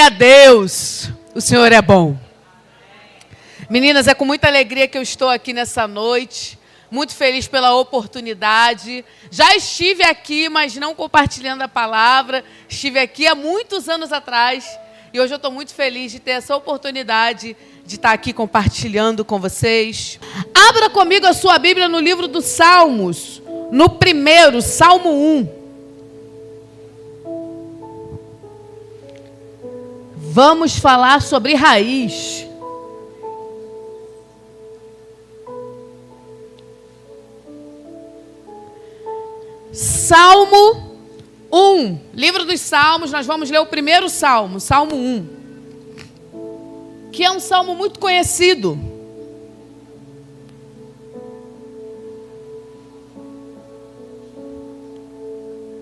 a Deus, o Senhor é bom. Meninas, é com muita alegria que eu estou aqui nessa noite, muito feliz pela oportunidade. Já estive aqui, mas não compartilhando a palavra, estive aqui há muitos anos atrás e hoje eu estou muito feliz de ter essa oportunidade de estar aqui compartilhando com vocês. Abra comigo a sua Bíblia no livro dos Salmos, no primeiro, Salmo 1. Vamos falar sobre raiz. Salmo 1. Livro dos Salmos, nós vamos ler o primeiro Salmo, Salmo 1. Que é um salmo muito conhecido.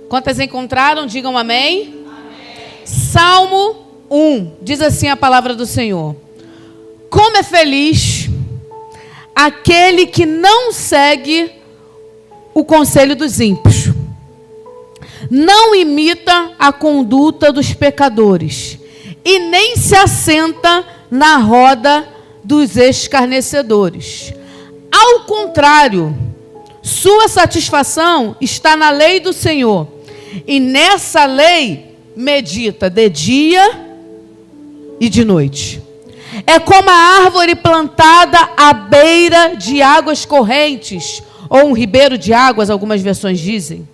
Quantas encontraram? Digam amém. Amém. Salmo 1, diz assim a palavra do Senhor: como é feliz aquele que não segue o conselho dos ímpios, não imita a conduta dos pecadores e nem se assenta na roda dos escarnecedores. Ao contrário, sua satisfação está na lei do Senhor, e nessa lei medita de dia e de noite. É como a árvore plantada à beira de águas correntes, ou um ribeiro de águas, algumas versões dizem.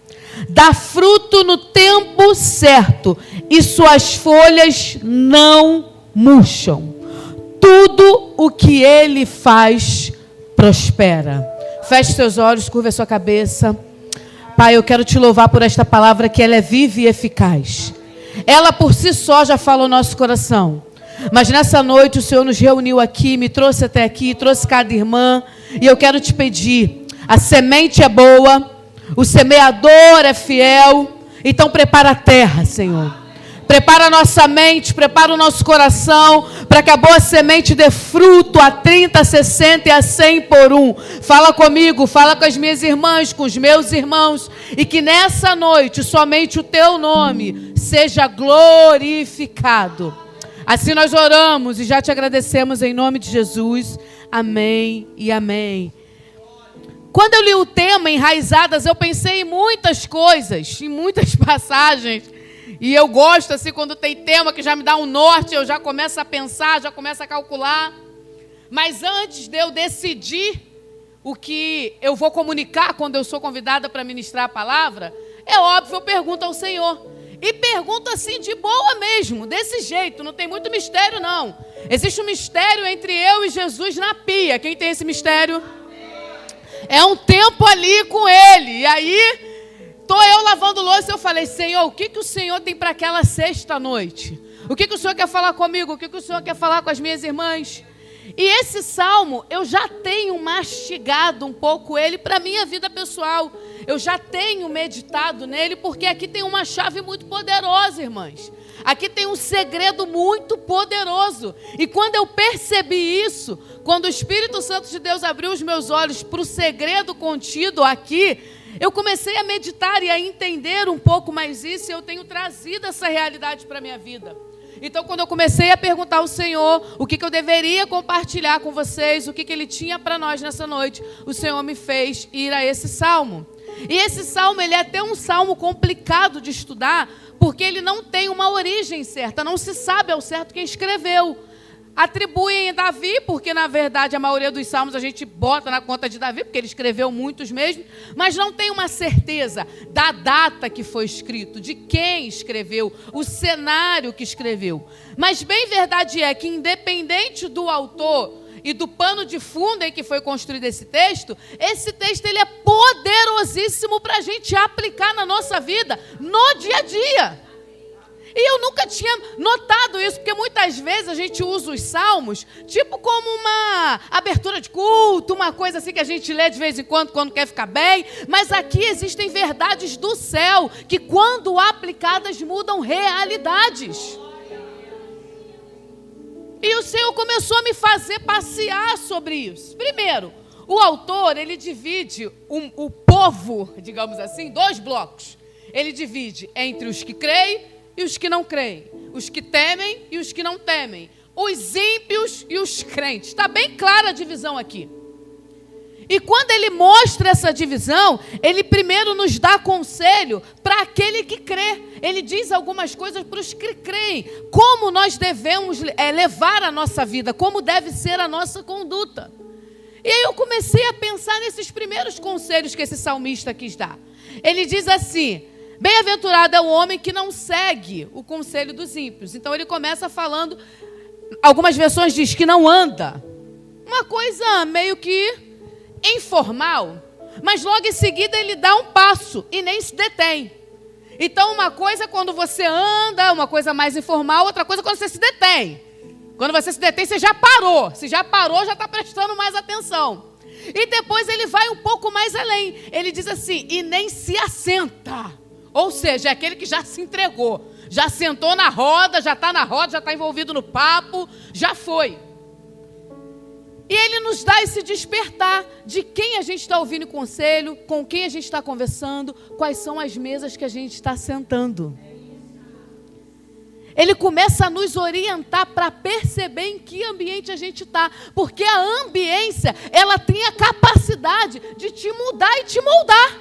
Dá fruto no tempo certo, e suas folhas não murcham. Tudo o que ele faz prospera. Feche seus olhos, curva a sua cabeça. Pai, eu quero te louvar por esta palavra, que ela é viva e eficaz. Ela por si só já fala o nosso coração. Mas nessa noite o Senhor nos reuniu aqui, me trouxe até aqui, trouxe cada irmã. E eu quero te pedir, a semente é boa, o semeador é fiel. Então prepara a terra, Senhor. Prepara a nossa mente, prepara o nosso coração, para que a boa semente dê fruto a 30, a 60 e a 100 por um. Fala comigo, fala com as minhas irmãs, com os meus irmãos. E que nessa noite somente o teu nome seja glorificado. Assim nós oramos e já te agradecemos em nome de Jesus. Amém e amém. Quando eu li o tema Enraizadas, eu pensei em muitas coisas, em muitas passagens. E eu gosto assim quando tem tema que já me dá um norte, eu já começo a pensar, já começo a calcular. Mas antes de eu decidir o que eu vou comunicar quando eu sou convidada para ministrar a palavra, é óbvio, eu pergunto ao Senhor. E pergunto assim de boa mesmo, desse jeito, não tem muito mistério não. Existe um mistério entre eu e Jesus na pia. Quem tem esse mistério? É um tempo ali com Ele. E aí, estou eu lavando louça e eu falei: Senhor, o que o Senhor tem para aquela sexta-noite? O que o Senhor quer falar comigo? O que o Senhor quer falar com as minhas irmãs? E esse salmo, eu já tenho mastigado um pouco ele para a minha vida pessoal. Eu já tenho meditado nele, porque aqui tem uma chave muito poderosa, irmãs. Aqui tem um segredo muito poderoso. E quando eu percebi isso, quando o Espírito Santo de Deus abriu os meus olhos para o segredo contido aqui, eu comecei a meditar e a entender um pouco mais isso, e eu tenho trazido essa realidade para a minha vida. Então, quando eu comecei a perguntar ao Senhor o que eu deveria compartilhar com vocês, o que Ele tinha para nós nessa noite, o Senhor me fez ir a esse salmo. E esse salmo, ele é até um salmo complicado de estudar, porque ele não tem uma origem certa, não se sabe ao certo quem escreveu. Atribuem a Davi, porque na verdade a maioria dos salmos a gente bota na conta de Davi, porque ele escreveu muitos mesmo, mas não tem uma certeza da data que foi escrito, de quem escreveu, o cenário que escreveu. Mas bem verdade é que, independente do autor e do pano de fundo em que foi construído esse texto ele é poderosíssimo para a gente aplicar na nossa vida, no dia a dia. E eu nunca tinha notado isso, porque muitas vezes a gente usa os salmos tipo como uma abertura de culto, uma coisa assim que a gente lê de vez em quando quer ficar bem. Mas aqui existem verdades do céu que, quando aplicadas, mudam realidades. E o Senhor começou a me fazer passear sobre isso. Primeiro, o autor, ele divide o povo, digamos assim, em dois blocos. Ele divide entre os que creem e os que não creem. os que temem e os que não temem, os ímpios e os crentes. Está bem clara a divisão aqui. E quando ele mostra essa divisão, ele primeiro nos dá conselho para aquele que crê. Ele diz algumas coisas para os que creem, como nós devemos levar a nossa vida, como deve ser a nossa conduta. E aí eu comecei a pensar nesses primeiros conselhos que esse salmista quis dar. Ele diz assim: bem-aventurado é o homem que não segue o conselho dos ímpios. Então ele começa falando, algumas versões diz que não anda. Uma coisa meio que informal, mas logo em seguida ele dá um passo e nem se detém. Então uma coisa é quando você anda, uma coisa mais informal, outra coisa é quando você se detém. Quando você se detém, você já parou. Se já parou, já está prestando mais atenção. E depois ele vai um pouco mais além. Ele diz assim: e nem se assenta. Ou seja, é aquele que já se entregou. Já sentou na roda, já está na roda, já está envolvido no papo, já foi. E ele nos dá esse despertar de quem a gente está ouvindo conselho, com quem a gente está conversando, quais são as mesas que a gente está sentando. Ele começa a nos orientar para perceber em que ambiente a gente está. Porque a ambiência, ela tem a capacidade de te mudar e te moldar.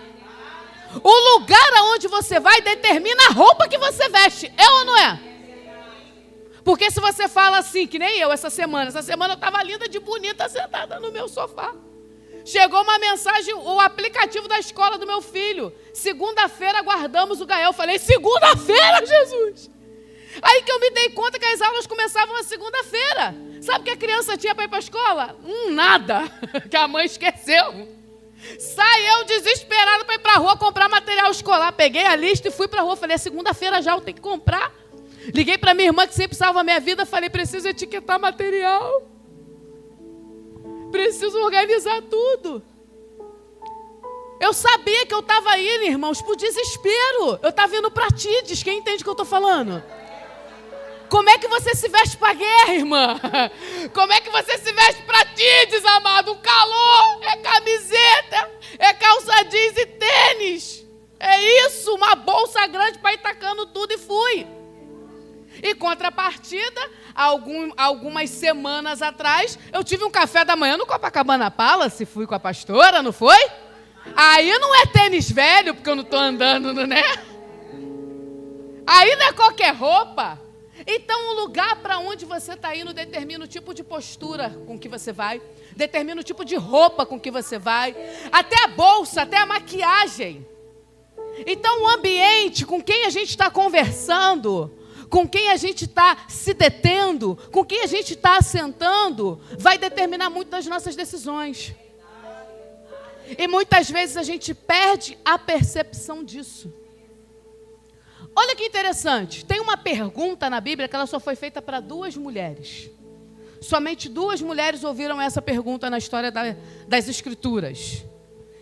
O lugar aonde você vai determina a roupa que você veste. É ou não é? Porque se você fala assim, que nem eu essa semana eu estava linda de bonita sentada no meu sofá. Chegou uma mensagem, o aplicativo da escola do meu filho. Segunda-feira aguardamos o Gael. Eu falei: segunda-feira, Jesus! Aí que eu me dei conta que as aulas começavam na segunda-feira. Sabe o que a criança tinha para ir para a escola? Nada, que a mãe esqueceu. Sai eu desesperada para ir para a rua comprar material escolar. Peguei a lista e fui para a rua. Falei: é segunda-feira já, eu tenho que comprar. Liguei para minha irmã que sempre salva a minha vida. Falei: preciso etiquetar material. Preciso organizar tudo. Eu sabia que eu estava indo, irmãos, por desespero. Eu estava indo para Tides. Quem entende o que eu estou falando? Como é que você se veste para a guerra, irmã? Como é que você se veste para Tides, amado? O calor é camiseta, é calça jeans e tênis. É isso, uma bolsa grande para ir tacando tudo e fui. Em contrapartida, algumas semanas atrás, eu tive um café da manhã no Copacabana Palace, fui com a pastora, não foi? Aí não é tênis velho, porque eu não estou andando, né? Aí não é qualquer roupa. Então o lugar para onde você está indo determina o tipo de postura com que você vai, determina o tipo de roupa com que você vai, até a bolsa, até a maquiagem. Então o ambiente com quem a gente está conversando, com quem a gente está se detendo, com quem a gente está assentando, vai determinar muito das nossas decisões. E muitas vezes a gente perde a percepção disso. Olha que interessante, tem uma pergunta na Bíblia que ela só foi feita para 2 mulheres. Somente 2 mulheres ouviram essa pergunta na história das Escrituras.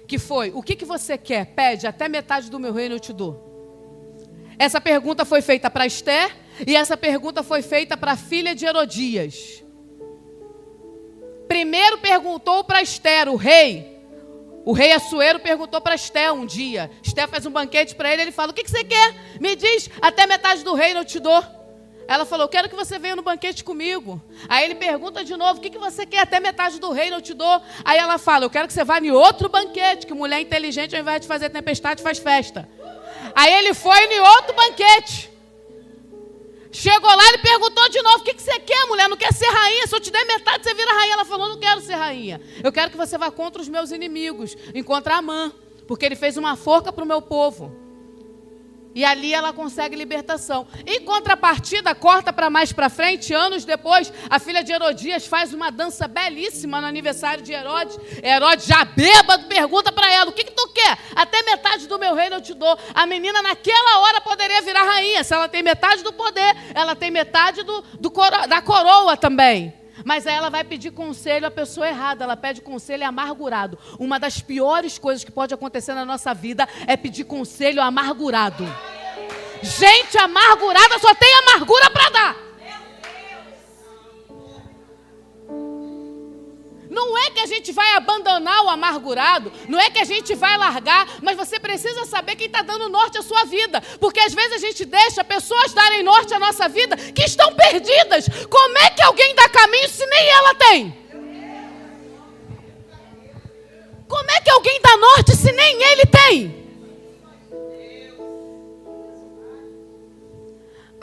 Que foi: o que você quer? Pede, até metade do meu reino eu te dou. Essa pergunta foi feita para Esther e essa pergunta foi feita para a filha de Herodias. Primeiro perguntou para Esther, o rei Assuero perguntou para Esther um dia. Esther faz um banquete para ele, ele fala: o que você quer? Me diz, até metade do reino eu te dou. Ela falou: eu quero que você venha no banquete comigo. Aí ele pergunta de novo: o que você quer? Até metade do reino eu te dou. Aí ela fala: eu quero que você vá em outro banquete, que mulher inteligente ao invés de fazer tempestade faz festa. Aí ele foi em outro banquete. Chegou lá, ele perguntou de novo: o que você quer, mulher? Não quer ser rainha? Se eu te der metade, você vira rainha. Ela falou: não quero ser rainha. Eu quero que você vá contra os meus inimigos, contra Amã, porque ele fez uma forca para o meu povo. E ali ela consegue libertação. Em contrapartida, corta para mais para frente, anos depois, a filha de Herodias faz uma dança belíssima no aniversário de Herodes. Herodes, já bêbado, pergunta para ela: o que tu quer? Até metade do meu reino eu te dou. A menina naquela hora poderia virar rainha. Se ela tem metade do poder, ela tem metade da coroa também. Mas aí ela vai pedir conselho à pessoa errada. Ela pede conselho amargurado. Uma das piores coisas que pode acontecer na nossa vida é pedir conselho amargurado. Gente amargurada só tem amargura para dar. Não é que a gente gente vai abandonar o amargurado, não é que a gente vai largar, mas você precisa saber quem está dando norte à sua vida. Porque às vezes a gente deixa pessoas darem norte à nossa vida que estão perdidas. Como é que alguém dá caminho se nem ela tem? Como é que alguém dá norte se nem ele tem?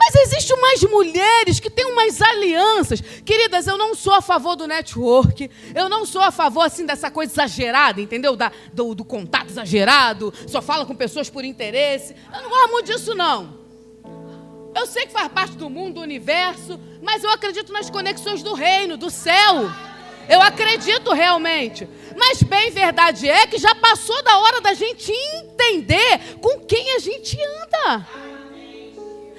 Mas existem umas mulheres que têm umas alianças. Queridas, eu não sou a favor do network. Eu não sou a favor, assim, dessa coisa exagerada, entendeu? Do contato exagerado. Só fala com pessoas por interesse. Eu não gosto muito disso, não. Eu sei que faz parte do mundo, do universo. Mas eu acredito nas conexões do reino, do céu. Eu acredito realmente. Mas bem verdade é que já passou da hora da gente entender com quem a gente anda.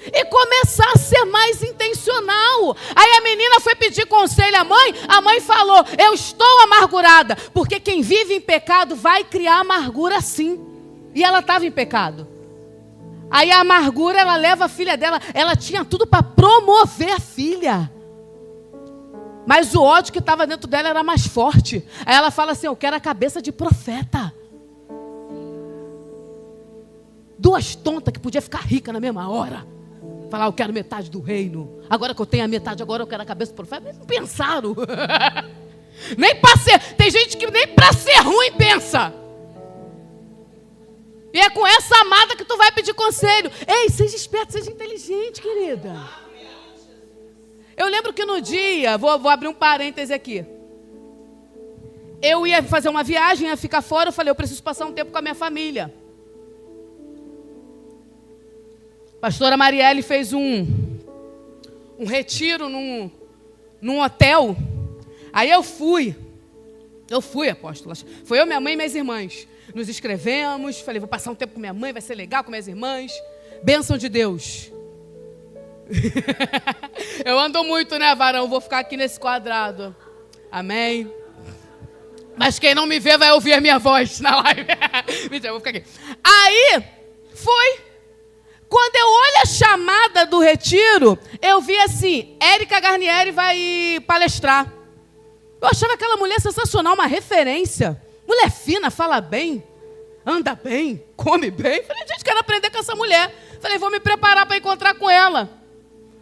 E começar a ser mais intencional. Aí a menina foi pedir conselho à mãe. A mãe falou: eu estou amargurada. Porque quem vive em pecado vai criar amargura sim. E ela estava em pecado. Aí a amargura, ela leva a filha dela. Ela tinha tudo para promover a filha. Mas o ódio que estava dentro dela era mais forte. Aí ela fala assim: eu quero a cabeça de profeta. Duas tontas que podia ficar rica na mesma hora. Falar: eu quero metade do reino. Agora que eu tenho a metade, agora eu quero a cabeça do profeta. Nem pensaram. Nem para ser. Tem gente que nem para ser ruim pensa. E é com essa amada que tu vai pedir conselho. Ei, seja esperto, seja inteligente, querida. Eu lembro que no dia, vou abrir um parêntese aqui. Eu ia fazer uma viagem, ia ficar fora. Eu falei: eu preciso passar um tempo com a minha família. A pastora Marielle fez um retiro num hotel. Aí eu fui, apóstola. Foi eu, minha mãe e minhas irmãs. Nos inscrevemos, falei: vou passar um tempo com minha mãe, vai ser legal com minhas irmãs. Bênção de Deus. Eu ando muito, né, varão? Vou ficar aqui nesse quadrado. Amém. Mas quem não me vê vai ouvir a minha voz na live. Mentira, eu vou ficar aqui. Aí, fui. Quando eu olho a chamada do retiro, eu vi assim: Érica Garnieri vai palestrar. Eu achava aquela mulher sensacional, uma referência. Mulher fina, fala bem, anda bem, come bem. Falei: gente, quero aprender com essa mulher. Falei: vou me preparar para encontrar com ela.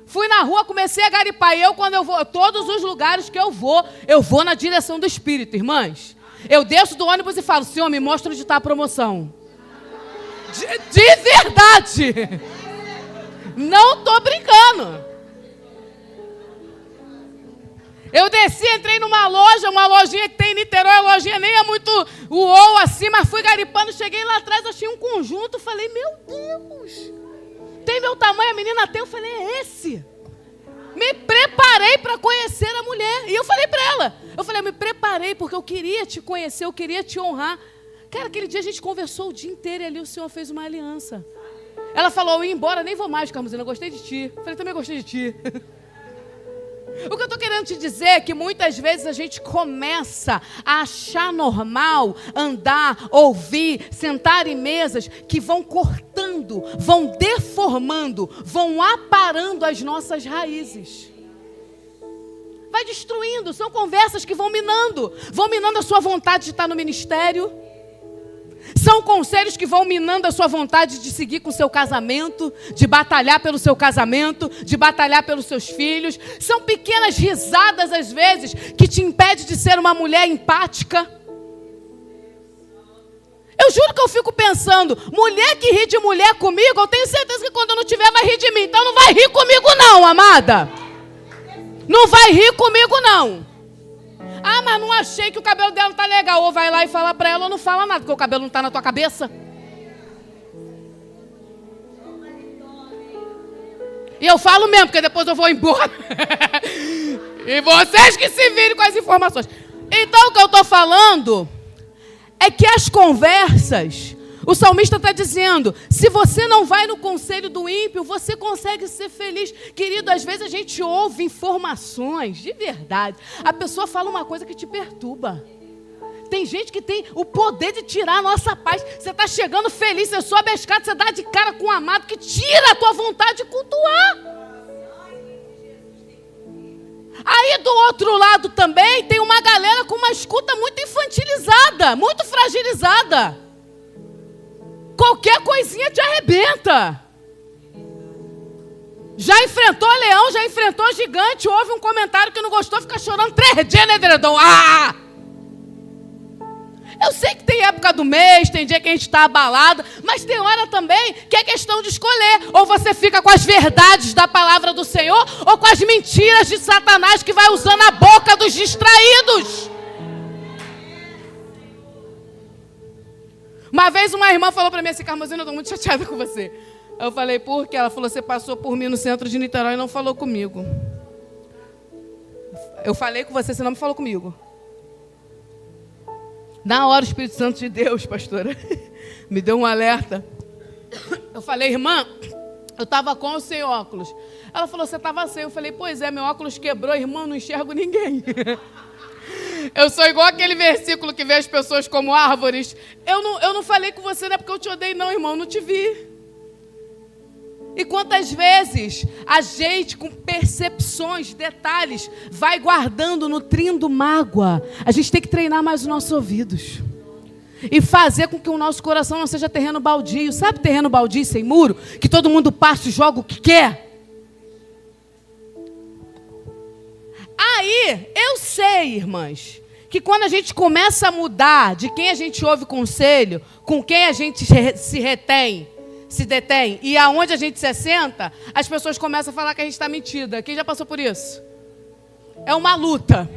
Fui na rua, comecei a garipar. E quando eu vou, todos os lugares que eu vou na direção do Espírito, irmãs. Eu desço do ônibus e falo: Senhor, me mostra onde está a promoção. De verdade. Não estou brincando. Eu desci, entrei numa loja, uma lojinha que tem em Niterói. A lojinha nem é muito uou assim, mas fui garipando. Cheguei lá atrás, achei um conjunto. Falei: meu Deus, tem meu tamanho, a menina tem. Eu falei: é esse. Me preparei para conhecer a mulher. E eu falei para ela, eu me preparei porque eu queria te conhecer, eu queria te honrar. Cara, aquele dia a gente conversou o dia inteiro e ali o Senhor fez uma aliança. Ela falou: eu ia embora, nem vou mais, Carmuzina, eu gostei de ti. Eu falei: também gostei de ti. O que eu estou querendo te dizer é que muitas vezes a gente começa a achar normal andar, ouvir, sentar em mesas que vão cortando, vão deformando, vão aparando as nossas raízes. Vai destruindo, são conversas que vão minando a sua vontade de estar no ministério. São conselhos que vão minando a sua vontade de seguir com o seu casamento, de batalhar pelo seu casamento, de batalhar pelos seus filhos. São pequenas risadas, às vezes, que te impedem de ser uma mulher empática. Eu juro que eu fico pensando: mulher que ri de mulher comigo, eu tenho certeza que quando eu não tiver vai rir de mim. Então não vai rir comigo não, amada. Não vai rir comigo não. Ah, mas não achei que o cabelo dela não tá legal. Ou vai lá e fala pra ela ou não fala nada, porque o cabelo não tá na tua cabeça. E eu falo mesmo, porque depois eu vou embora. E vocês que se virem com as informações. Então o que eu estou falando é que as conversas, o salmista está dizendo: se você não vai no conselho do ímpio, você consegue ser feliz. Querido, às vezes a gente ouve informações, de verdade. A pessoa fala uma coisa que te perturba. Tem gente que tem o poder de tirar a nossa paz. Você está chegando feliz, você sobe a escada, você dá de cara com um amado que tira a tua vontade de cultuar. Aí do outro lado também tem uma galera com uma escuta muito infantilizada, muito fragilizada. Qualquer coisinha te arrebenta. Já enfrentou leão, já enfrentou gigante, ouve um comentário que não gostou, fica chorando 3 dias no edredom. Ah! Eu sei que tem época do mês, tem dia que a gente está abalado, mas tem hora também que é questão de escolher. Ou você fica com as verdades da palavra do Senhor, ou com as mentiras de Satanás que vai usando a boca dos distraídos. Uma vez uma irmã falou para mim assim: Carmozina, eu estou muito chateada com você. Eu falei: por quê? Ela falou: você passou por mim no centro de Niterói e não falou comigo. Eu falei com você, você não me falou comigo. Na hora o Espírito Santo de Deus, pastora, me deu um alerta. Eu falei: irmã, eu estava com ou sem óculos? Ela falou: você estava sem. Eu falei: pois é, meu óculos quebrou, irmão, não enxergo ninguém. Eu sou igual aquele versículo que vê as pessoas como árvores. Eu não falei com você, não é porque eu te odeio não, irmão, não te vi. E quantas vezes a gente, com percepções, detalhes, vai guardando, nutrindo mágoa. A gente tem que treinar mais os nossos ouvidos. E fazer com que o nosso coração não seja terreno baldio. Sabe terreno baldio sem muro? Que todo mundo passa e joga o que quer? Aí, eu sei, irmãs, que quando a gente começa a mudar de quem a gente ouve conselho, com quem a gente se detém e aonde a gente se assenta, as pessoas começam a falar que a gente está mentida. Quem já passou por isso? É uma luta.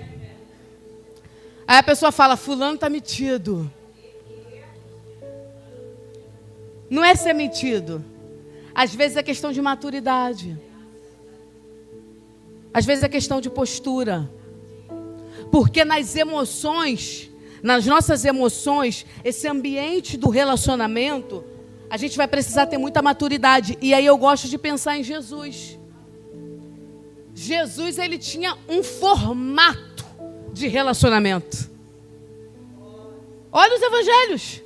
Aí a pessoa fala: fulano está metido. Não é ser metido. Às vezes é questão de maturidade. Às vezes é questão de postura. Porque nas emoções, nas nossas emoções, esse ambiente do relacionamento, a gente vai precisar ter muita maturidade. E aí eu gosto de pensar em Jesus. Jesus, ele tinha um formato de relacionamento. Olha os evangelhos.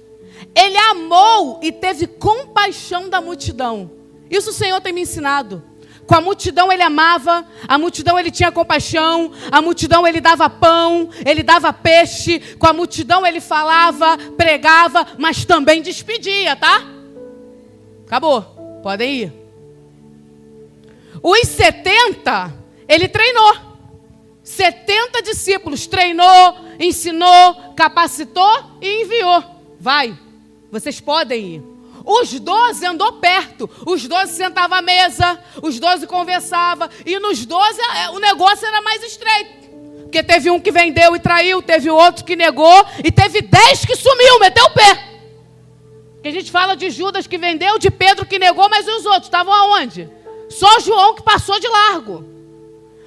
Ele amou e teve compaixão da multidão. Isso o Senhor tem me ensinado. Com a multidão ele amava, a multidão ele tinha compaixão, a multidão ele dava pão, ele dava peixe, com a multidão ele falava, pregava, mas também despedia, tá? Acabou, podem ir. Os 70, ele treinou. 70 discípulos, treinou, ensinou, capacitou e enviou. Vai, vocês podem ir. Os 12 andou perto, os 12 sentavam à mesa, os 12 conversavam, e nos 12 o negócio era mais estreito. Porque teve um que vendeu e traiu, teve outro que negou, e teve 10 que sumiu, meteu o pé. Que a gente fala de Judas que vendeu, de Pedro que negou, mas os outros estavam aonde? Só João que passou de largo.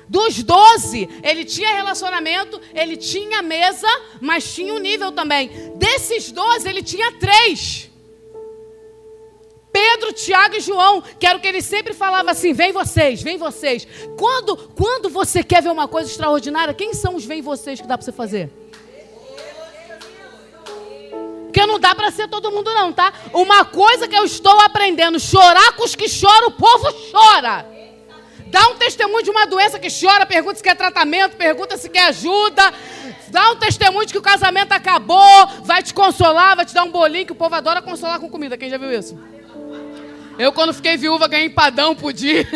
Dos 12, ele tinha relacionamento, ele tinha mesa, mas tinha um nível também. Desses 12, ele tinha 3. Pedro, Tiago e João, que era o que ele sempre falava assim: vem vocês, vem vocês. Quando você quer ver uma coisa extraordinária, quem são os vem vocês que dá para você fazer? Porque não dá para ser todo mundo não, tá? Uma coisa que eu estou aprendendo: chorar com os que choram, o povo chora. Dá um testemunho de uma doença que chora, pergunta se quer tratamento, pergunta se quer ajuda. Dá um testemunho de que o casamento acabou, vai te consolar, vai te dar um bolinho, que o povo adora consolar com comida. Quem já viu isso? Eu, quando fiquei viúva, ganhei empadão por dia.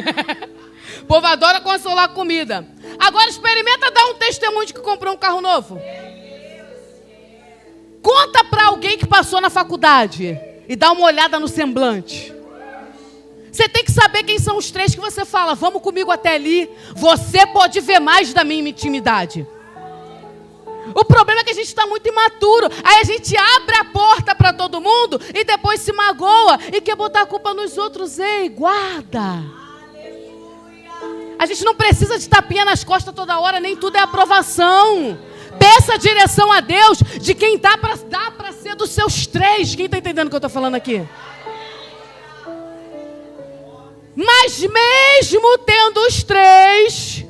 O povo adora consolar com comida. Agora experimenta dar um testemunho de que comprou um carro novo. Conta para alguém que passou na faculdade e dá uma olhada no semblante. Você tem que saber quem são os 3 que você fala: vamos comigo até ali, você pode ver mais da minha intimidade. O problema é que a gente está muito imaturo. Aí a gente abre a porta para todo mundo e depois se magoa e quer botar a culpa nos outros. Ei, guarda. A gente não precisa de tapinha nas costas toda hora, nem tudo é aprovação. Peça a direção a Deus de quem dá para ser dos seus 3. Quem está entendendo o que eu estou falando aqui? Mas mesmo tendo os 3,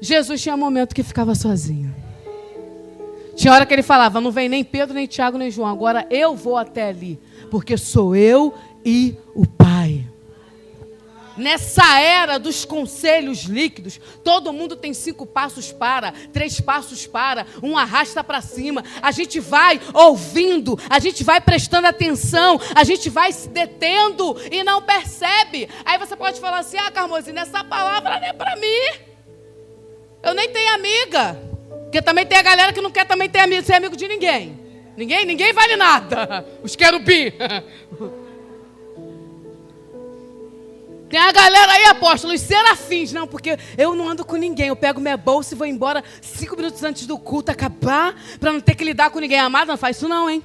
Jesus tinha momento que ficava sozinho. Tinha hora que ele falava: não vem nem Pedro, nem Tiago, nem João. Agora eu vou até ali, porque sou eu e o Pai. Nessa era dos conselhos líquidos, todo mundo tem 5 passos para, 3 passos para, um arrasta para cima. A gente vai ouvindo, a gente vai prestando atenção, a gente vai se detendo e não percebe. Aí você pode falar assim: ah, Carmozina, essa palavra não é para mim. Eu nem tenho amiga. Porque também tem a galera que não quer também ter amigo, ser amigo de ninguém. Ninguém vale nada. Os querubim. Tem a galera aí, apóstolo, os serafins. Não, porque eu não ando com ninguém. Eu pego minha bolsa e vou embora 5 minutos antes do culto acabar, para não ter que lidar com ninguém. Amado, não faz isso não, hein?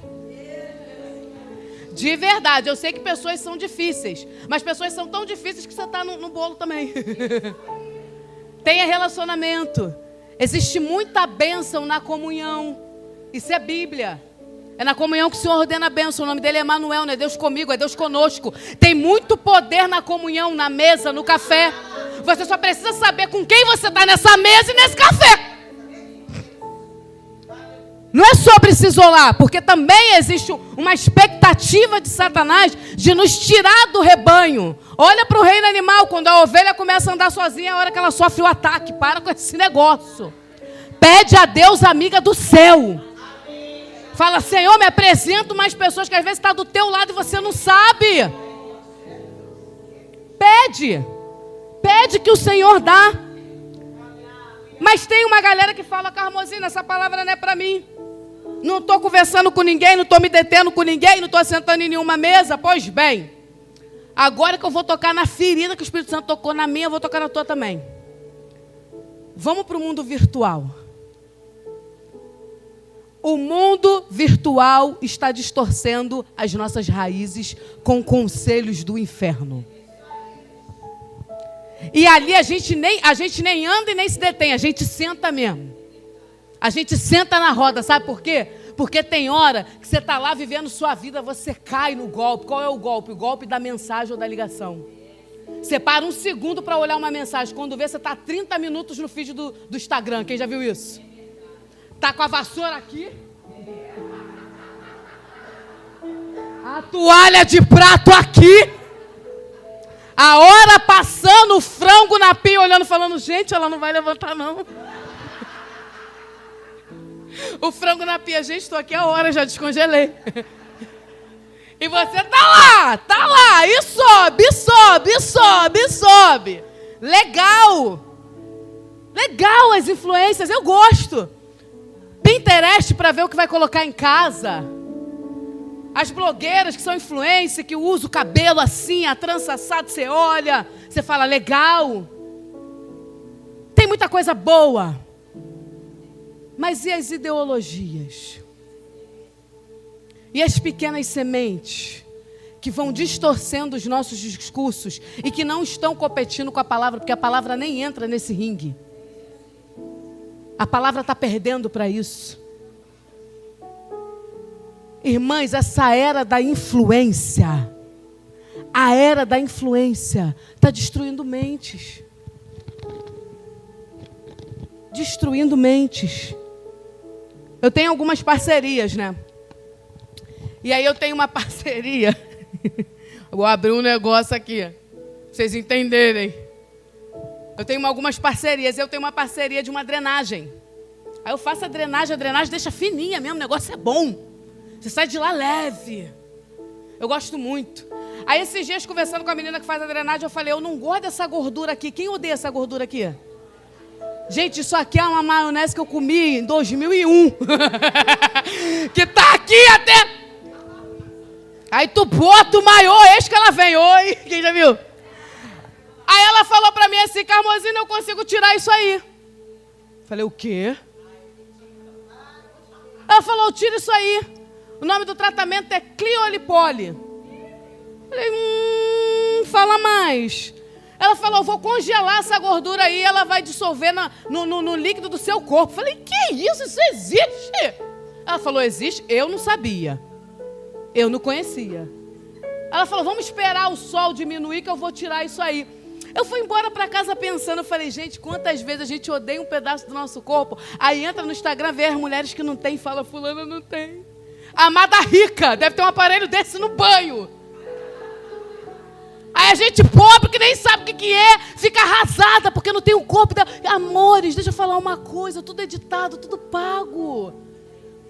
De verdade, eu sei que pessoas são difíceis. Mas pessoas são tão difíceis que você está no bolo também. Tenha relacionamento. Existe muita bênção na comunhão. Isso é Bíblia. É na comunhão que o Senhor ordena a bênção. O nome dele é Emanuel, não é Deus comigo, é Deus conosco. Tem muito poder na comunhão, na mesa, no café. Você só precisa saber com quem você está nessa mesa e nesse café. Não é sobre se isolar, porque também existe uma expectativa de Satanás de nos tirar do rebanho. Olha para o reino animal, quando a ovelha começa a andar sozinha, é a hora que ela sofre o ataque. Para com esse negócio. Pede a Deus, amiga do céu. Fala: Senhor, me apresenta umas pessoas que às vezes estão do teu lado e você não sabe. Pede que o Senhor dá. Mas tem uma galera que fala: Carmozina, essa palavra não é para mim. Não estou conversando com ninguém, não estou me detendo com ninguém, não estou sentando em nenhuma mesa. Pois bem, agora que eu vou tocar na ferida que o Espírito Santo tocou na minha, eu vou tocar na tua também. Vamos para o mundo virtual. O mundo virtual está distorcendo as nossas raízes com conselhos do inferno. E ali a gente nem anda e nem se detém, a gente senta mesmo. A gente senta na roda, sabe por quê? Porque tem hora que você está lá vivendo sua vida, você cai no golpe. Qual é o golpe? O golpe da mensagem ou da ligação. Você para um segundo para olhar uma mensagem, quando vê, você está 30 minutos no feed do Instagram. Quem já viu isso? Tá com a vassoura aqui, a toalha de prato aqui, a hora passando, o frango na pia, olhando, falando: gente, ela não vai levantar não. O frango na pia: gente, estou aqui a hora, já descongelei. E você tá lá, e sobe. Legal as influências, eu gosto. Pinterest para ver o que vai colocar em casa. As blogueiras que são influência, que usam o cabelo assim, a trança assada, você olha, você fala: legal. Tem muita coisa boa. Mas e as ideologias? E as pequenas sementes que vão distorcendo os nossos discursos e que não estão competindo com a palavra, porque a palavra nem entra nesse ringue. A palavra está perdendo para isso. Irmãs, essa era da influência, a era da influência está destruindo mentes. Destruindo mentes. Eu tenho algumas parcerias, né? E aí eu tenho uma parceria. Vou abrir um negócio aqui, pra vocês entenderem. Eu tenho algumas parcerias. Eu tenho uma parceria de uma drenagem. Aí eu faço a drenagem deixa fininha mesmo, o negócio é bom. Você sai de lá leve. Eu gosto muito. Aí esses dias, conversando com a menina que faz a drenagem, eu falei: eu não gosto dessa gordura aqui. Quem odeia essa gordura aqui? Gente, isso aqui é uma maionese que eu comi em 2001. Que tá aqui até... Aí tu bota o maiô, eis que ela vem. Oi, quem já viu? Aí ela falou pra mim assim: Carmozina, eu consigo tirar isso aí. Falei: o quê? Ela falou: tira isso aí. O nome do tratamento é Cliolipole. Falei: fala mais. Ela falou: vou congelar essa gordura aí, ela vai dissolver no líquido do seu corpo. Falei: que isso? Isso existe? Ela falou: existe? Eu não sabia. Eu não conhecia. Ela falou: vamos esperar o sol diminuir que eu vou tirar isso aí. Eu fui embora para casa pensando, eu falei: gente, quantas vezes a gente odeia um pedaço do nosso corpo, aí entra no Instagram, vê as mulheres que não tem e fala: fulana não tem. A amada rica deve ter um aparelho desse no banho. Aí a gente pobre, que nem sabe o que é, fica arrasada, porque não tem o corpo da... Amores, deixa eu falar uma coisa, tudo editado, tudo pago.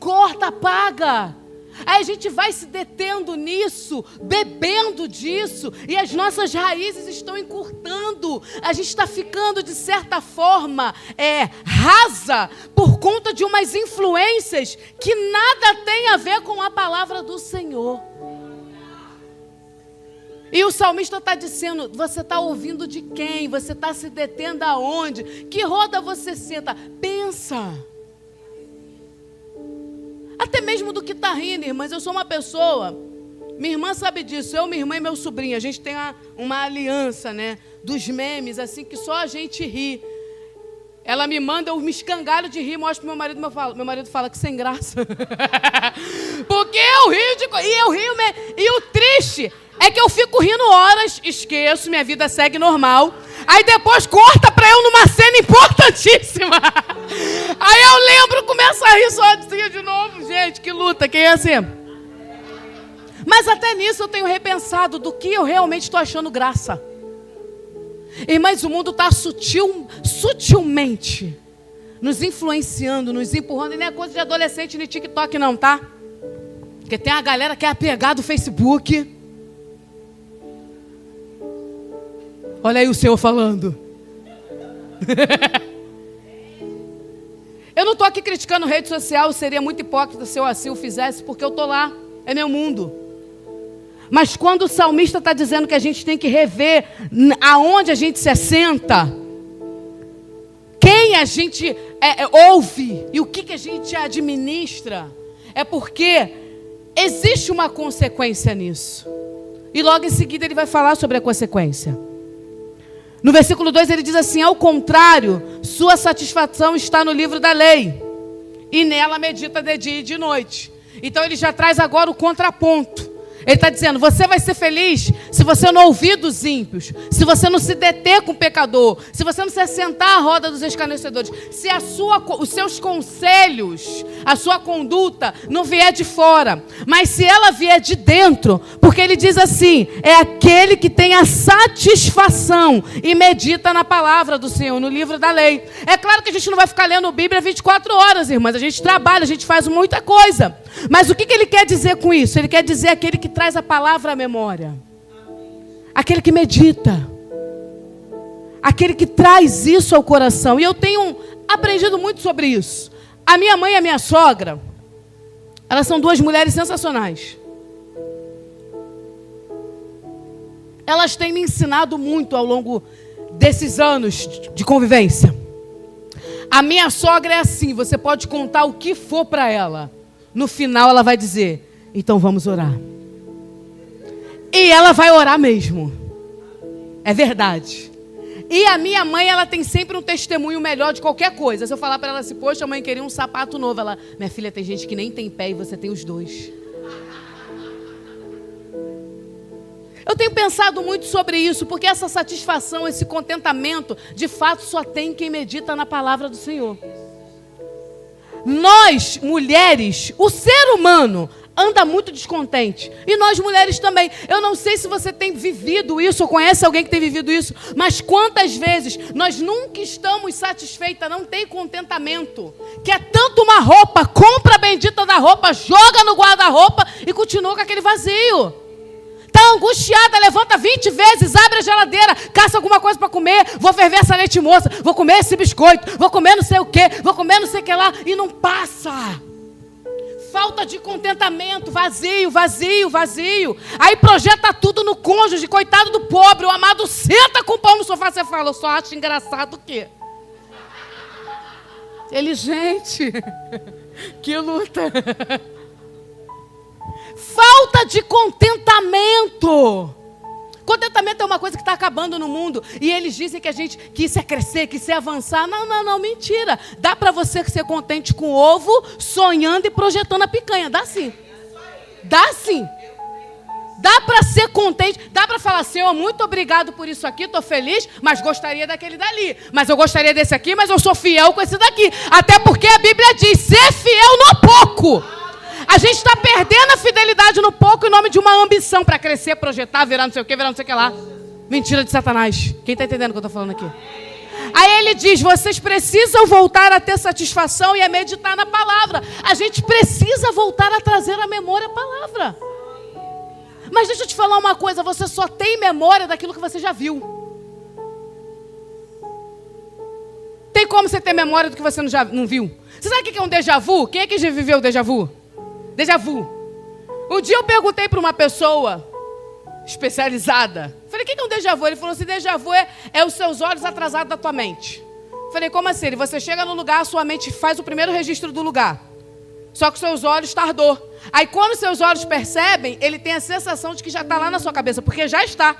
Corta, paga. Aí a gente vai se detendo nisso, bebendo disso, e as nossas raízes estão encurtando. A gente está ficando, de certa forma, rasa, por conta de umas influências que nada tem a ver com a palavra do Senhor. E o salmista está dizendo, você está ouvindo de quem? Você está se detendo aonde? Que roda você senta? Pensa. Até mesmo do que está rindo, irmãs. Eu sou uma pessoa, minha irmã sabe disso, minha irmã e meu sobrinho, a gente tem uma aliança, né? Dos memes, assim, que só a gente ri. Ela me manda, eu me escangalho de rir, mostro pro meu marido fala que sem graça. Porque eu rio e o triste é que eu fico rindo horas, esqueço, minha vida segue normal. Aí depois corta pra eu numa cena importantíssima. Aí eu lembro, começo a rir sozinha de novo. Gente, que luta, quem é assim? Mas até nisso eu tenho repensado do que eu realmente estou achando graça. Irmãs, o mundo está sutilmente nos influenciando, nos empurrando. E não é coisa de adolescente no TikTok não, tá? Porque tem a galera que é apegada do Facebook. Olha aí o Senhor falando. Eu não estou aqui criticando rede social, seria muito hipócrita se eu assim o fizesse, porque eu estou lá, é meu mundo. Mas quando o salmista está dizendo que a gente tem que rever aonde a gente se assenta, quem a gente ouve e o que a gente administra, é porque existe uma consequência nisso. E logo em seguida ele vai falar sobre a consequência. No versículo 2 ele diz assim: ao contrário, sua satisfação está no livro da lei, e nela medita de dia e de noite. Então ele já traz agora o contraponto. Ele está dizendo, você vai ser feliz se você não ouvir dos ímpios, se você não se deter com o pecador, se você não se assentar à roda dos escarnecedores, se os seus conselhos, a sua conduta não vier de fora, mas se ela vier de dentro, porque ele diz assim, é aquele que tem a satisfação e medita na palavra do Senhor, no livro da lei. É claro que a gente não vai ficar lendo Bíblia 24 horas, irmãs, a gente trabalha, a gente faz muita coisa, mas o que ele quer dizer com isso? Ele quer dizer aquele que traz a palavra à memória, aquele que medita, aquele que traz isso ao coração. E eu tenho aprendido muito sobre isso. A minha mãe e a minha sogra, elas são duas mulheres sensacionais. Elas têm me ensinado muito ao longo desses anos de convivência. A minha sogra é assim, você pode contar o que for para ela, no final ela vai dizer, então vamos orar. E ela vai orar mesmo. É verdade. E a minha mãe, ela tem sempre um testemunho melhor de qualquer coisa. Se eu falar para ela assim, poxa, mãe, queria um sapato novo. Ela, minha filha, tem gente que nem tem pé e você tem os dois. Eu tenho pensado muito sobre isso, porque essa satisfação, esse contentamento, de fato só tem quem medita na palavra do Senhor. Nós, mulheres, o ser humano anda muito descontente. E nós mulheres também. Eu não sei se você tem vivido isso, ou conhece alguém que tem vivido isso, mas quantas vezes nós nunca estamos satisfeitas, não tem contentamento. Que é tanto uma roupa, compra a bendita da roupa, joga no guarda-roupa e continua com aquele vazio. Está angustiada, levanta 20 vezes, abre a geladeira, caça alguma coisa para comer, vou ferver essa leite moça, vou comer esse biscoito, vou comer não sei o que, vou comer não sei o que lá, e não passa. Falta de contentamento, vazio, vazio, vazio. Aí projeta tudo no cônjuge, coitado do pobre, o amado senta com o pão no sofá, você fala, eu só acho engraçado o quê? Ele, gente, que luta. Falta de contentamento. Contentamento é uma coisa que está acabando no mundo. E eles dizem que que isso é crescer, que isso é avançar. Não, mentira. Dá para você ser contente com o ovo, sonhando e projetando a picanha. Dá sim. Dá sim. Dá para ser contente. Dá para falar, Senhor, muito obrigado por isso aqui, estou feliz, mas gostaria daquele dali. Mas eu gostaria desse aqui, mas eu sou fiel com esse daqui. Até porque a Bíblia diz, ser fiel no pouco. A gente está perdendo a fidelidade no pouco em nome de uma ambição para crescer, projetar, virar não sei o que lá. Mentira de Satanás. Quem está entendendo o que eu estou falando aqui? Aí ele diz, vocês precisam voltar a ter satisfação e a meditar na palavra. A gente precisa voltar a trazer à memória a palavra. Mas deixa eu te falar uma coisa, você só tem memória daquilo que você já viu. Tem como você ter memória do que você não viu? Você sabe o que é um déjà vu? Quem é que já viveu o déjà vu? Déjà vu. Um dia eu perguntei para uma pessoa especializada. Falei, o que é um déjà vu? Ele falou assim, déjà vu é os seus olhos atrasados da tua mente. Falei, como assim? Você chega no lugar, a sua mente faz o primeiro registro do lugar. Só que seus olhos tardou. Aí quando seus olhos percebem, ele tem a sensação de que já está lá na sua cabeça, porque já está.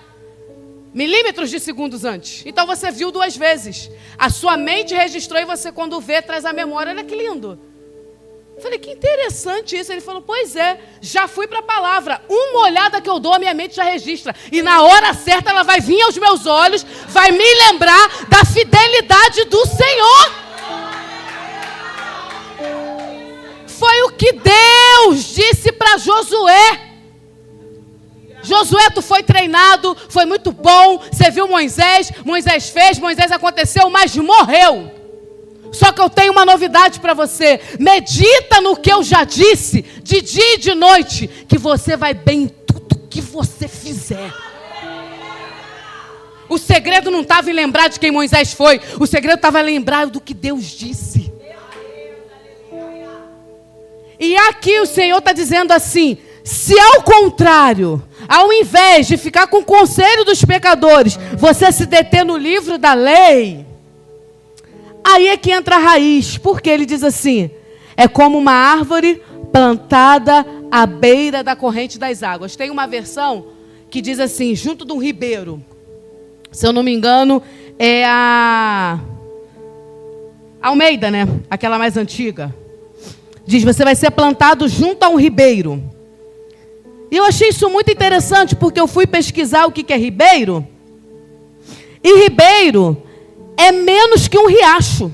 Milímetros de segundos antes. Então você viu 2 vezes. A sua mente registrou e você quando vê, traz a memória. Olha que lindo. Falei, que interessante isso. Ele falou, pois é, já fui para a palavra. Uma olhada que eu dou, a minha mente já registra. E na hora certa ela vai vir aos meus olhos, vai me lembrar da fidelidade do Senhor. Foi o que Deus disse para Josué. Josué, tu foi treinado, foi muito bom. Você viu Moisés, Moisés fez, Moisés aconteceu, mas morreu. Só que eu tenho uma novidade para você. Medita no que eu já disse, de dia e de noite, que você vai bem em tudo que você fizer. O segredo não estava em lembrar de quem Moisés foi. O segredo estava em lembrar do que Deus disse. E aqui o Senhor está dizendo assim, se ao contrário, ao invés de ficar com o conselho dos pecadores, você se deter no livro da lei, aí é que entra a raiz. Porque ele diz assim, é como uma árvore plantada à beira da corrente das águas. Tem uma versão que diz assim, junto de um ribeiro. Se eu não me engano, é a Almeida, né? Aquela mais antiga. Diz, você vai ser plantado junto a um ribeiro. E eu achei isso muito interessante, porque eu fui pesquisar o que é ribeiro. E ribeiro é menos que um riacho.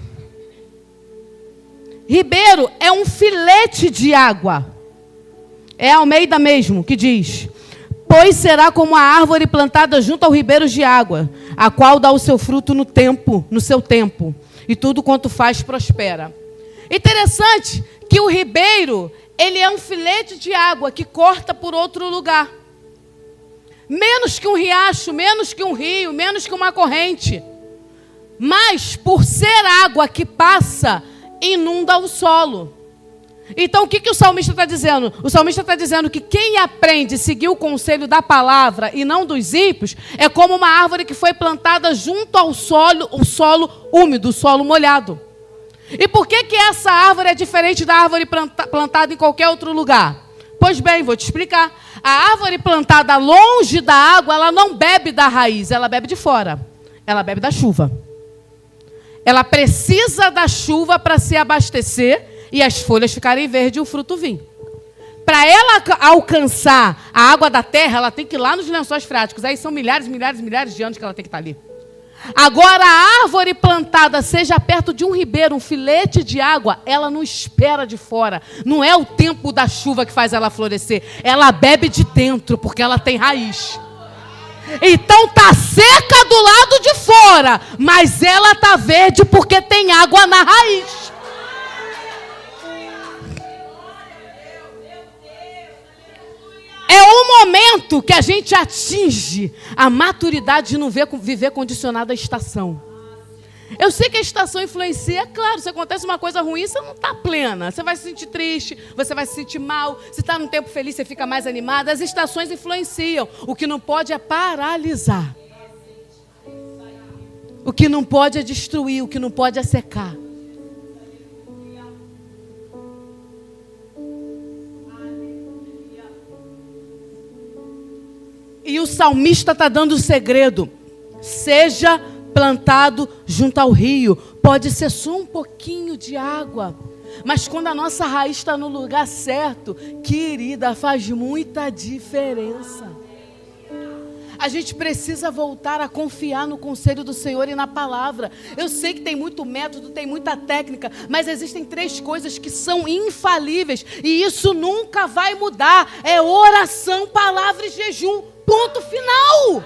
Ribeiro é um filete de água. É a Almeida mesmo que diz, pois será como a árvore plantada junto ao ribeiro de água, a qual dá o seu fruto no seu tempo, e tudo quanto faz prospera. Interessante que o ribeiro, ele é um filete de água que corta por outro lugar. Menos que um riacho, menos que um rio, menos que uma corrente. Mas, por ser água que passa, inunda o solo. Então, o que o salmista está dizendo? O salmista está dizendo que quem aprende a seguir o conselho da palavra e não dos ímpios, é como uma árvore que foi plantada junto ao solo, o solo úmido, o solo molhado. E por que essa árvore é diferente da árvore plantada em qualquer outro lugar? Pois bem, vou te explicar. A árvore plantada longe da água, ela não bebe da raiz, ela bebe de fora. Ela bebe da chuva. Ela precisa da chuva para se abastecer e as folhas ficarem verdes e o fruto vir. Para ela alcançar a água da terra, ela tem que ir lá nos lençóis freáticos. Aí são milhares, milhares, milhares de anos que ela tem que estar ali. Agora, a árvore plantada seja perto de um ribeiro, um filete de água, ela não espera de fora. Não é o tempo da chuva que faz ela florescer. Ela bebe de dentro, porque ela tem raiz. Então tá seca do lado de fora, mas ela tá verde porque tem água na raiz. É o momento que a gente atinge a maturidade de não viver condicionado à estação. Eu sei que a estação influencia, é claro, se acontece uma coisa ruim, você não está plena. Você vai se sentir triste, você vai se sentir mal. Se está num tempo feliz, você fica mais animado. As estações influenciam. O que não pode é paralisar. O que não pode é destruir, o que não pode é secar. E o salmista está dando o segredo. Seja plantado junto ao rio. Pode ser só um pouquinho de água. Mas quando a nossa raiz está no lugar certo, querida, faz muita diferença. A gente precisa voltar a confiar no conselho do Senhor e na palavra. Eu sei que tem muito método, tem muita técnica, mas existem 3 coisas que são infalíveis. E isso nunca vai mudar. É oração, palavra e jejum. Ponto final.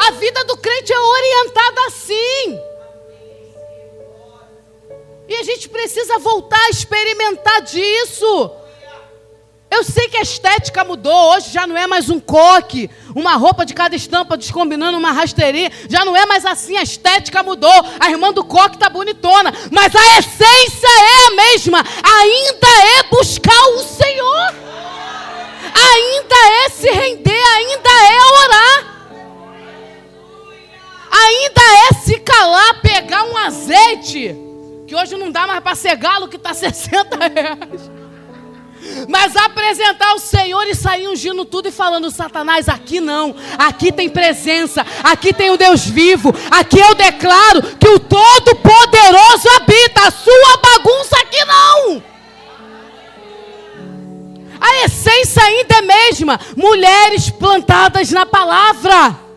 A vida do crente é orientada assim. E a gente precisa voltar a experimentar disso. Eu sei que a estética mudou. Hoje já não é mais um coque, uma roupa de cada estampa descombinando uma rasteirinha. Já não é mais assim, a estética mudou. A irmã do coque está bonitona. Mas a essência é a mesma. Ainda é buscar o Senhor. Ainda é se render, ainda é orar. Ainda é se calar, pegar um azeite, que hoje não dá mais para ser galo, que está 60 reais. Mas apresentar ao Senhor e sair ungindo tudo e falando: Satanás, aqui não, aqui tem presença, aqui tem o Deus vivo, aqui eu declaro que o Todo-Poderoso habita, a sua bagunça aqui não. A essência ainda é a mesma, mulheres plantadas na palavra.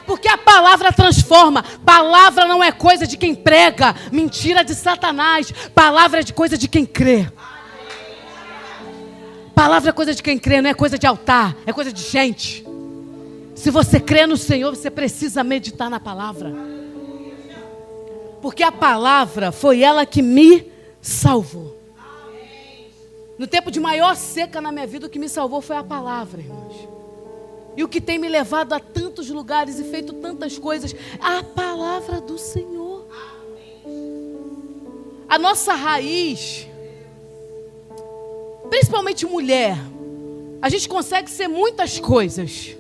Porque a palavra transforma. Palavra não é coisa de quem prega, mentira de Satanás. Palavra é de coisa de quem crê. Palavra é coisa de quem crê, não é coisa de altar, é coisa de gente. Se você crê no Senhor, você precisa meditar na palavra. Porque a palavra foi ela que me salvou. No tempo de maior seca na minha vida, o que me salvou foi a palavra, irmãos. E o que tem me levado a tantos lugares e feito tantas coisas, a palavra do Senhor. A nossa raiz, principalmente mulher, a gente consegue ser muitas coisas.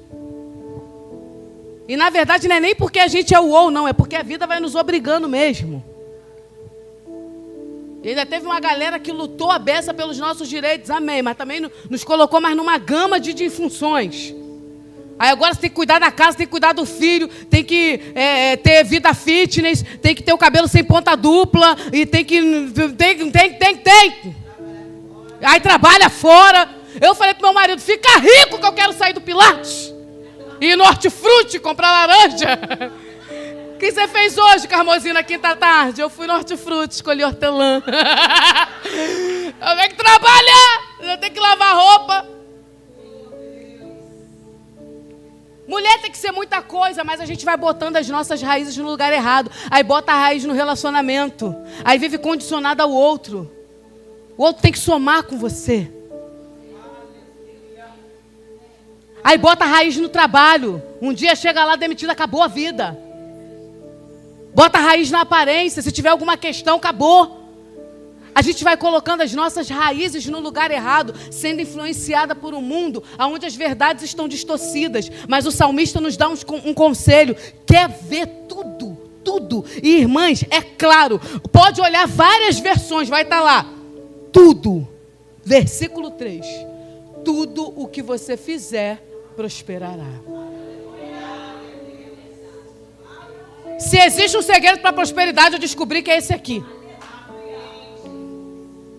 E na verdade não é nem porque a gente é o ou não, é porque a vida vai nos obrigando mesmo. E ainda teve uma galera que lutou a beça pelos nossos direitos, amém, mas também nos colocou mais numa gama de funções. Aí agora você tem que cuidar da casa, tem que cuidar do filho, tem que ter vida fitness, tem que ter o cabelo sem ponta dupla, e tem. Aí trabalha fora. Eu falei pro meu marido: fica rico que eu quero sair do Pilates. E ir no Hortifruti comprar laranja. O que você fez hoje, Carmozina, quinta tarde? Eu fui no Hortifruti, escolhi hortelã. Eu tenho que trabalhar, eu tenho que lavar roupa. Mulher tem que ser muita coisa, mas a gente vai botando as nossas raízes no lugar errado. Aí bota a raiz no relacionamento. Aí vive condicionada ao outro. O outro tem que somar com você. Aí bota a raiz no trabalho. Um dia chega lá demitido, acabou a vida. Bota a raiz na aparência. Se tiver alguma questão, acabou. A gente vai colocando as nossas raízes no lugar errado, sendo influenciada por um mundo onde as verdades estão distorcidas. Mas o salmista nos dá um conselho: quer ver tudo, tudo. E irmãs, é claro, pode olhar várias versões, vai estar lá. Tudo, versículo 3, tudo o que você fizer prosperará. Se existe um segredo para a prosperidade, eu descobri que é esse aqui.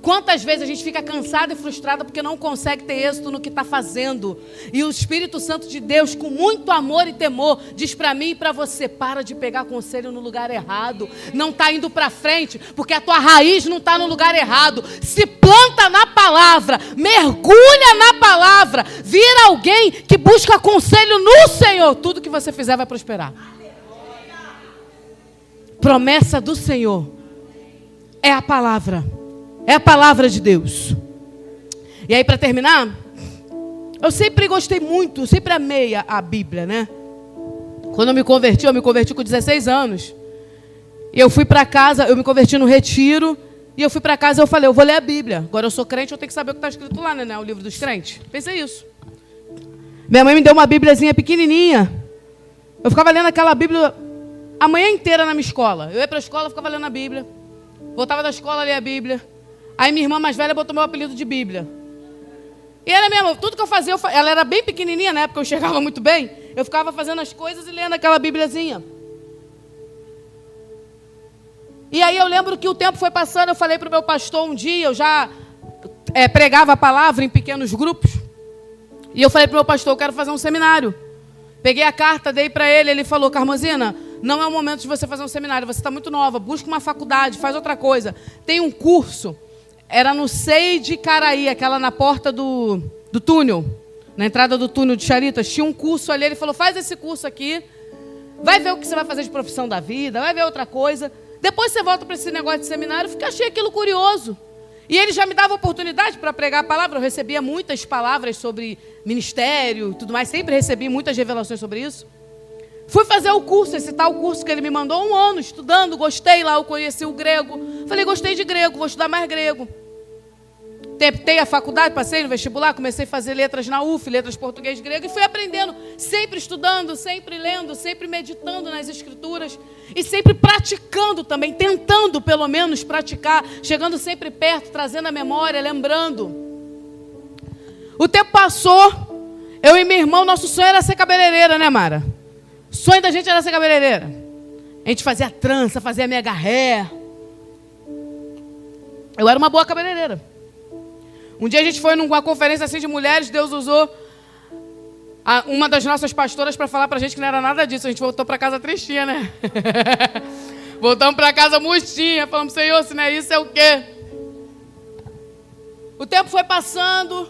Quantas vezes a gente fica cansada e frustrada porque não consegue ter êxito no que está fazendo. E o Espírito Santo de Deus, com muito amor e temor, diz para mim e para você: para de pegar conselho no lugar errado. Não está indo para frente porque a tua raiz não está no lugar errado. Se planta na palavra, mergulha na palavra, vira alguém que busca conselho no Senhor. Tudo que você fizer vai prosperar. Promessa do Senhor é a palavra. É a palavra de Deus. E aí, para terminar, eu sempre gostei muito, sempre amei a Bíblia, né? Quando eu me converti com 16 anos. E eu fui para casa, eu me converti no retiro. E eu fui para casa e eu falei: eu vou ler a Bíblia. Agora eu sou crente, eu tenho que saber o que está escrito lá, né? O livro dos crentes. Pensei isso. Minha mãe me deu uma Bíbliazinha pequenininha. Eu ficava lendo aquela Bíblia a manhã inteira na minha escola. Eu ia para a escola, ficava lendo a Bíblia. Voltava da escola, lia a Bíblia. Aí minha irmã mais velha botou meu apelido de Bíblia. E era mesmo, tudo que eu fazia, ela era bem pequenininha na época, eu enxergava muito bem. Eu ficava fazendo as coisas e lendo aquela Bíbliazinha. E aí eu lembro que o tempo foi passando, eu falei para o meu pastor um dia, eu já pregava a palavra em pequenos grupos. E eu falei para o meu pastor: eu quero fazer um seminário. Peguei a carta, dei para ele, ele falou: Carmozina, não é o momento de você fazer um seminário, você está muito nova, busca uma faculdade, faz outra coisa. Tem um curso. Era no SEI de Caraí, aquela na porta do túnel, na entrada do túnel de Charitas. Tinha um curso ali, ele falou: faz esse curso aqui. vai ver o que você vai fazer de profissão da vida, vai ver outra coisa. Depois você volta para esse negócio de seminário, achei aquilo curioso. E ele já me dava oportunidade para pregar a palavra. Eu recebia muitas palavras sobre ministério e tudo mais. Sempre recebi muitas revelações sobre isso. Fui fazer o curso, esse tal curso que ele me mandou, 1 ano estudando. Gostei lá, eu conheci o grego. Falei, gostei de grego, vou estudar mais grego. Tentei a faculdade, passei no vestibular, comecei a fazer letras na UF, letras português e grego. E fui aprendendo, sempre estudando, sempre lendo, sempre meditando nas escrituras. E sempre praticando também, tentando pelo menos praticar. Chegando sempre perto, trazendo a memória, lembrando. O tempo passou, eu e meu irmão, nosso sonho era ser cabeleireira, né, Mara? O sonho da gente era ser cabeleireira. A gente fazia trança, fazia mega hair. Eu era uma boa cabeleireira. Um dia a gente foi numa conferência assim de mulheres, Deus usou uma das nossas pastoras para falar para a gente que não era nada disso. A gente voltou para casa tristinha, né? Voltamos para casa murchinha, falamos, Senhor, se não é isso, é o quê? O tempo foi passando,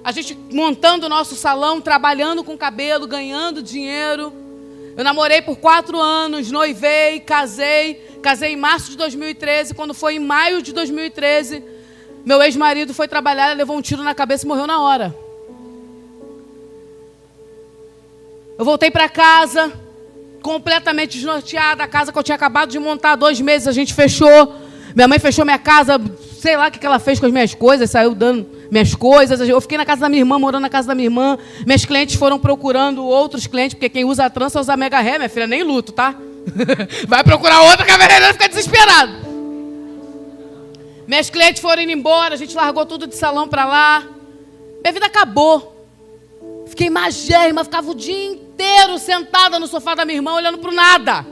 a gente montando o nosso salão, trabalhando com cabelo, ganhando dinheiro. Eu namorei por 4 anos, noivei, casei em março de 2013. Quando foi em maio de 2013, meu ex-marido foi trabalhar, levou um tiro na cabeça e morreu na hora. Eu voltei para casa, completamente desnorteada. A casa que eu tinha acabado de montar, 2 meses a gente fechou. Minha mãe fechou minha casa, sei lá o que ela fez com as minhas coisas, saiu dando minhas coisas. Eu fiquei na casa da minha irmã, morando na casa da minha irmã. Minhas clientes foram procurando outros clientes, porque quem usa a trança usa mega hair, minha filha, nem luto, tá? Vai procurar outra cabeleireira e fica desesperado. Minhas clientes foram indo embora, a gente largou tudo de salão para lá. Minha vida acabou. Fiquei magérrima, ficava o dia inteiro sentada no sofá da minha irmã, olhando para o nada.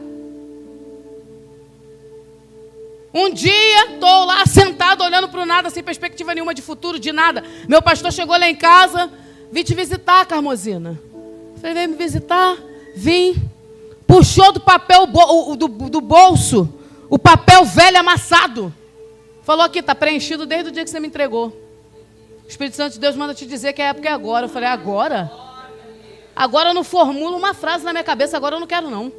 Um dia, estou lá sentada, olhando para o nada, sem perspectiva nenhuma de futuro, de nada. Meu pastor chegou lá em casa, vim te visitar, Carmozina. Falei, vem me visitar? Vim. Puxou do papel, do bolso, o papel velho amassado. Falou aqui, está preenchido desde o dia que você me entregou. O Espírito Santo de Deus manda te dizer que a época é agora. Eu falei, agora? Agora eu não formulo uma frase na minha cabeça, agora eu não quero não.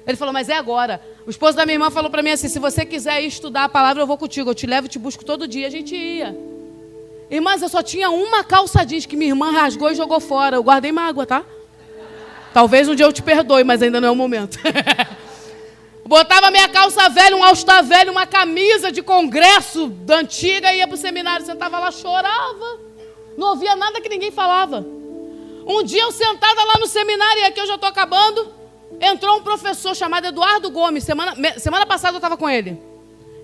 Ele falou, mas é agora. O esposo da minha irmã falou para mim assim, se você quiser ir estudar a palavra, eu vou contigo. Eu te levo e te busco todo dia. A gente ia. Irmãs, eu só tinha uma calça jeans que minha irmã rasgou e jogou fora. Eu guardei mágoa, tá? Talvez um dia eu te perdoe, mas ainda não é o momento. Botava minha calça velha, um all-star velho, uma camisa de congresso da antiga, ia para o seminário, sentava lá, chorava. Não ouvia nada que ninguém falava. Um dia eu sentada lá no seminário, e aqui eu já estou acabando, entrou um professor chamado Eduardo Gomes, semana passada eu estava com ele.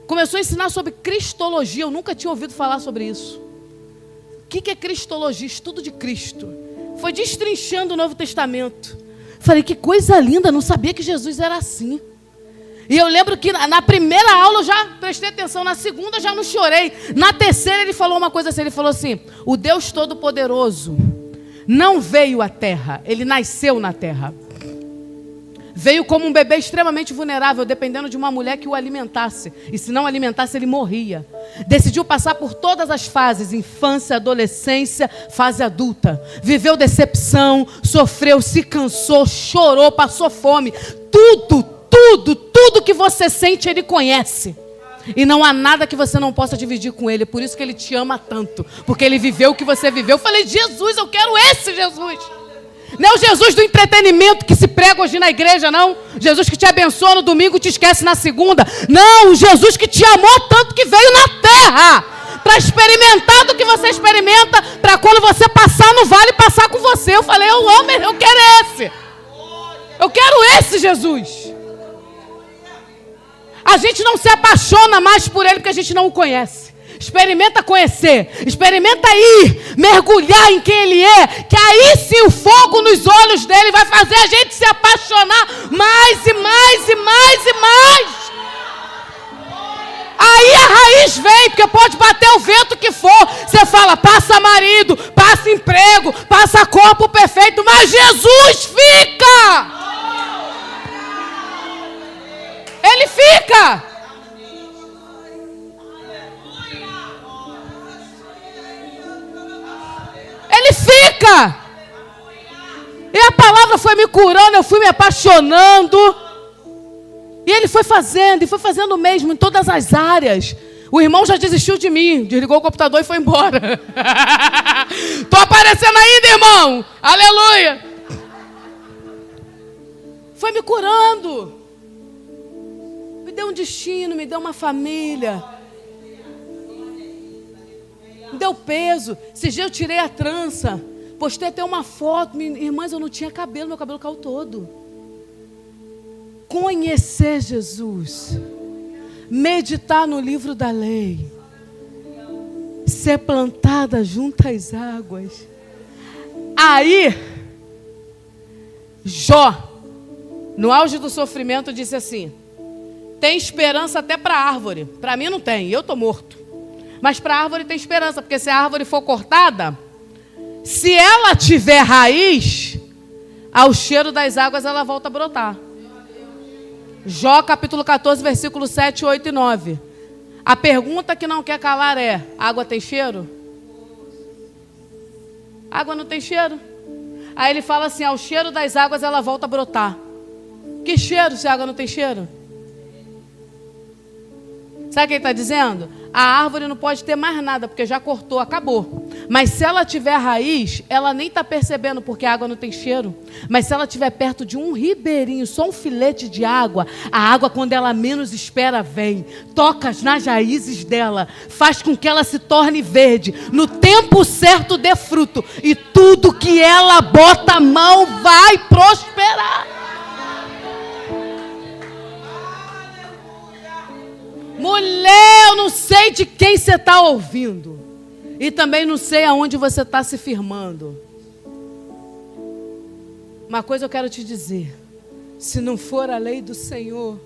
Começou a ensinar sobre cristologia, eu nunca tinha ouvido falar sobre isso. O que é cristologia? Estudo de Cristo. Foi destrinchando o Novo Testamento. Falei, que coisa linda, não sabia que Jesus era assim. E eu lembro que na primeira aula eu já prestei atenção, na segunda já não chorei. Na terceira ele falou uma coisa assim, ele falou assim, o Deus Todo-Poderoso não veio à terra, ele nasceu na terra. Veio como um bebê extremamente vulnerável, dependendo de uma mulher que o alimentasse. E se não alimentasse, ele morria. Decidiu passar por todas as fases, infância, adolescência, fase adulta. Viveu decepção, sofreu, se cansou, chorou, passou fome. Tudo que você sente, ele conhece. E não há nada que você não possa dividir com ele. Por isso que ele te ama tanto. Porque ele viveu o que você viveu. Eu falei, Jesus, eu quero esse Jesus. Não é o Jesus do entretenimento que se prega hoje na igreja, não. Jesus que te abençoa no domingo e te esquece na segunda. Não, o Jesus que te amou tanto que veio na terra. Para experimentar do que você experimenta. Para quando você passar no vale, passar com você. Eu falei, eu amo, eu quero esse. Eu quero esse Jesus. A gente não se apaixona mais por ele porque a gente não o conhece. Experimenta conhecer, experimenta ir, mergulhar em quem ele é, que aí sim o fogo nos olhos dele vai fazer a gente se apaixonar mais e mais e mais e mais. Aí a raiz vem, porque pode bater o vento que for. Você fala, passa marido, passa emprego, passa corpo perfeito, mas Jesus fica. Ele fica. Ele fica. E a palavra foi me curando, eu fui me apaixonando. E ele foi fazendo, e foi fazendo mesmo em todas as áreas. O irmão já desistiu de mim, desligou o computador e foi embora. Tô aparecendo ainda, irmão. Aleluia. Foi me curando. Me deu um destino, me deu uma família. Me deu peso. Esse dia eu tirei a trança. Postei até uma foto. Irmãs, eu não tinha cabelo, meu cabelo caiu todo. Conhecer Jesus. Meditar no livro da lei. Ser plantada junto às águas. Aí, Jó, no auge do sofrimento, disse assim: tem esperança até para a árvore. Para mim não tem, eu estou morto. Mas para a árvore tem esperança, porque se a árvore for cortada, se ela tiver raiz, ao cheiro das águas ela volta a brotar. Jó capítulo 14, versículos 7, 8 e 9. A pergunta que não quer calar é: água tem cheiro? Água não tem cheiro? Aí ele fala assim: ao cheiro das águas ela volta a brotar. Que cheiro se a água não tem cheiro? Sabe o que ele está dizendo? A árvore não pode ter mais nada, porque já cortou, acabou. Mas se ela tiver raiz, ela nem está percebendo, porque a água não tem cheiro. Mas se ela estiver perto de um ribeirinho, só um filete de água, a água, quando ela menos espera, vem. Toca nas raízes dela, faz com que ela se torne verde. No tempo certo dê fruto. E tudo que ela bota a mão vai prosperar. Mulher, eu não sei de quem você está ouvindo. E também não sei aonde você está se firmando. Uma coisa eu quero te dizer: se não for a lei do Senhor,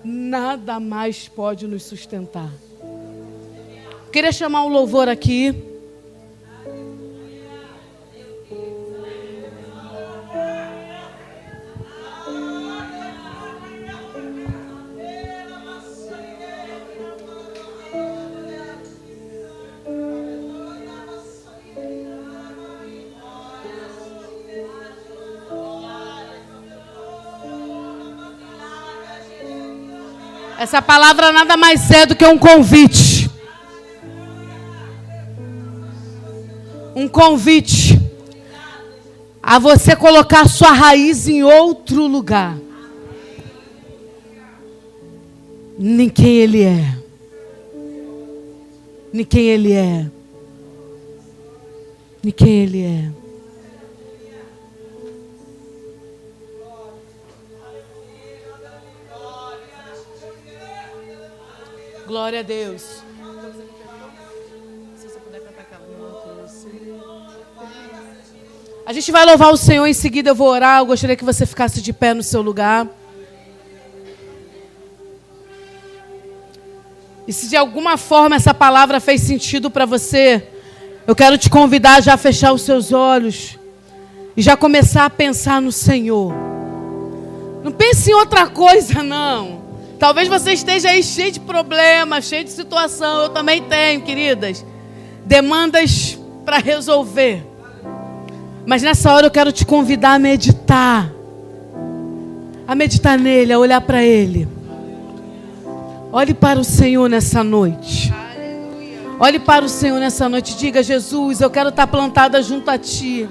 nada mais pode nos sustentar. Queria chamar um louvor aqui. Essa palavra nada mais é do que um convite. Um convite a você colocar sua raiz em outro lugar. Nem quem Ele é. Nem quem Ele é. Nem quem Ele é. Glória a Deus. Se você puder cantar aquela. A gente vai louvar o Senhor, em seguida eu vou orar. Eu gostaria que você ficasse de pé no seu lugar. E se de alguma forma essa palavra fez sentido para você, eu quero te convidar já a fechar os seus olhos e já começar a pensar no Senhor. Não pense em outra coisa, não. Talvez você esteja aí cheio de problemas, cheio de situação. Eu também tenho, queridas. Demandas para resolver. Mas nessa hora eu quero te convidar a meditar. A meditar nele, a olhar para ele. Olhe para o Senhor nessa noite. Olhe para o Senhor nessa noite. Diga: Jesus, eu quero estar plantada junto a Ti.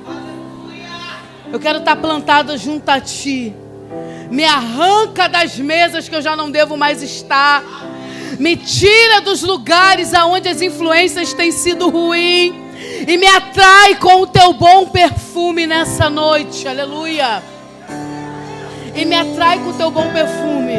Eu quero estar plantada junto a Ti. Me arranca das mesas que eu já não devo mais estar. Me tira dos lugares aonde as influências têm sido ruins. E me atrai com o Teu bom perfume nessa noite. Aleluia. E me atrai com o Teu bom perfume.